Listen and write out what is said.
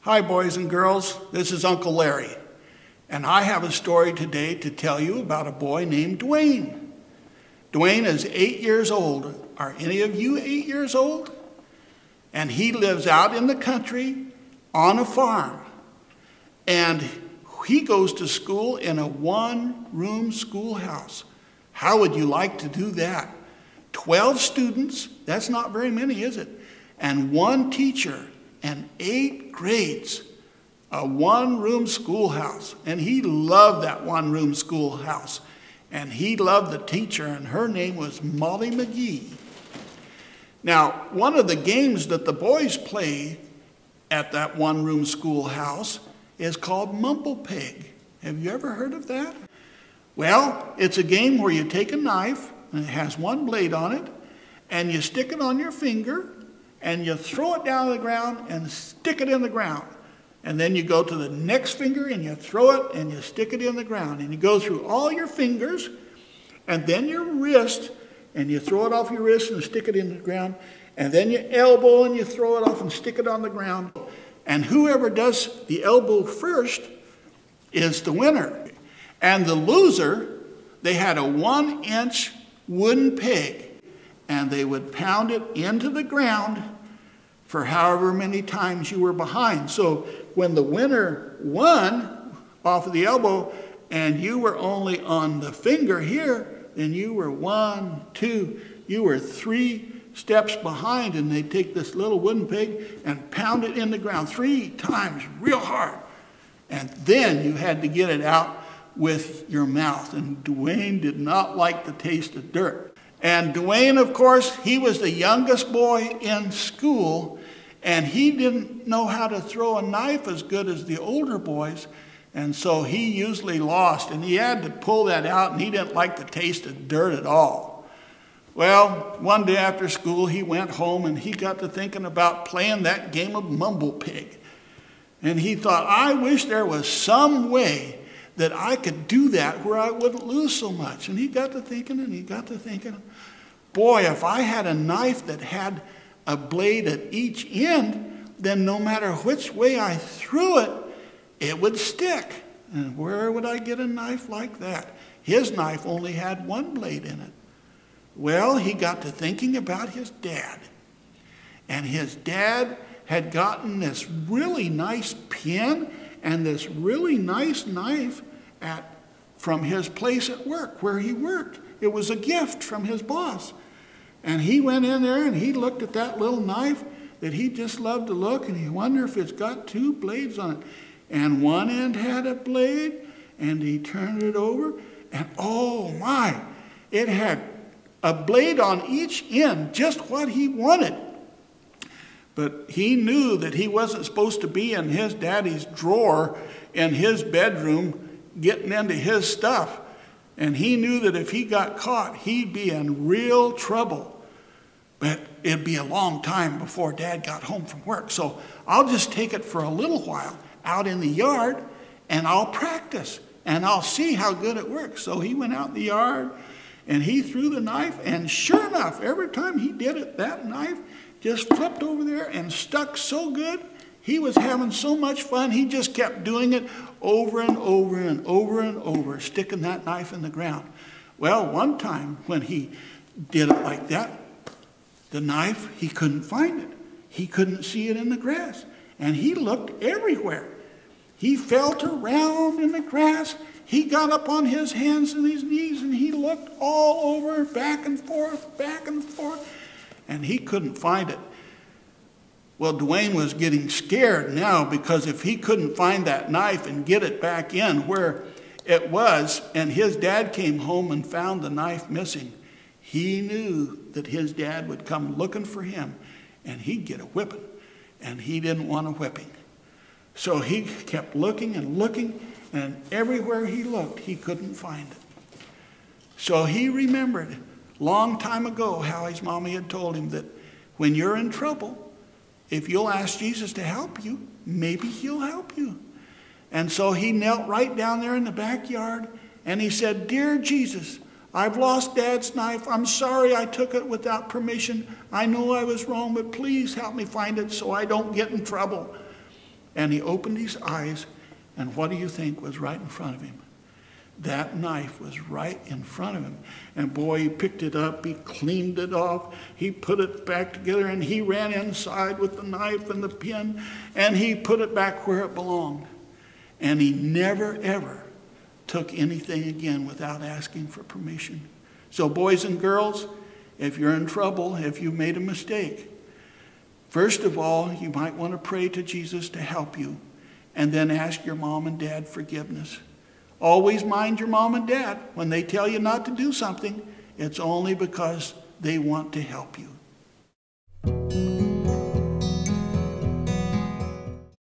Hi, boys and girls. This is Uncle Larry, and I have a story today to tell you about a boy named Duane. Duane is 8 years old. Are any of you 8 years old? And he lives out in the country on a farm. And he goes to school in a one-room schoolhouse. How would you like to do that? 12 students, that's not very many, is it? And one teacher and 8 grades, a one-room schoolhouse. And he loved that one-room schoolhouse. And he loved the teacher, and her name was Molly McGee. Now, one of the games that the boys play at that one-room schoolhouse is called Mumble Pig. Have you ever heard of that? Well, it's a game where you take a knife, and it has one blade on it, and you stick it on your finger, and you throw it down to the ground and stick it in the ground. And then you go to the next finger and you throw it and you stick it in the ground. And you go through all your fingers and then your wrist, and you throw it off your wrist and stick it in the ground. And then your elbow, and you throw it off and stick it on the ground. And whoever does the elbow first is the winner. And the loser, they had a 1-inch wooden peg, and they would pound it into the ground for however many times you were behind. So when the winner won off of the elbow and you were only on the finger here, then you were 1, 2, you were 3 steps behind, and they'd take this little wooden peg and pound it in the ground 3 times real hard. And then you had to get it out with your mouth. And Duane did not like the taste of dirt. And Duane, of course, he was the youngest boy in school, and he didn't know how to throw a knife as good as the older boys, and so he usually lost, and he had to pull that out, and he didn't like the taste of dirt at all. Well, one day after school, he went home, and he got to thinking about playing that game of Mumble Pig. And he thought, I wish there was some way that I could do that where I wouldn't lose so much. And he got to thinking, and he got to thinking, boy, if I had a knife that had a blade at each end, then no matter which way I threw it, it would stick. And where would I get a knife like that? His knife only had one blade in it. Well, he got to thinking about his dad. And his dad had gotten this really nice pen and this really nice knife from his place at work where he worked. It was a gift from his boss. And he went in there and he looked at that little knife that he just loved to look, and he wondered if it's got 2 blades on it. And one end had a blade, and he turned it over, and oh my, it had a blade on each end, just what he wanted. But he knew that he wasn't supposed to be in his daddy's drawer in his bedroom getting into his stuff. And he knew that if he got caught, he'd be in real trouble. But it'd be a long time before Dad got home from work. So I'll just take it for a little while out in the yard, and I'll practice, and I'll see how good it works. So he went out in the yard, and he threw the knife, and sure enough, every time he did it, that knife just flipped over there and stuck so good. He was having so much fun, he just kept doing it over and over and over and over, sticking that knife in the ground. Well, one time when he did it like that, the knife, he couldn't find it. He couldn't see it in the grass. And he looked everywhere. He felt around in the grass. He got up on his hands and his knees, and he looked all over, back and forth, and he couldn't find it. Well, Duane was getting scared now, because if he couldn't find that knife and get it back in where it was, and his dad came home and found the knife missing, he knew that his dad would come looking for him, and he'd get a whipping, and he didn't want a whipping. So he kept looking and looking, and everywhere he looked, he couldn't find it. So he remembered long time ago how his mommy had told him that when you're in trouble, if you'll ask Jesus to help you, maybe he'll help you. And so he knelt right down there in the backyard, and he said, Dear Jesus, I've lost Dad's knife. I'm sorry I took it without permission. I know I was wrong, but please help me find it so I don't get in trouble. And he opened his eyes, and what do you think was right in front of him? That knife was right in front of him. And boy, he picked it up, he cleaned it off, he put it back together, and he ran inside with the knife and the pin, and he put it back where it belonged. And he never, ever took anything again without asking for permission. So boys and girls, if you're in trouble, if you made a mistake, first of all, you might want to pray to Jesus to help you, and then ask your mom and dad forgiveness. Always mind your mom and dad. When they tell you not to do something, it's only because they want to help you.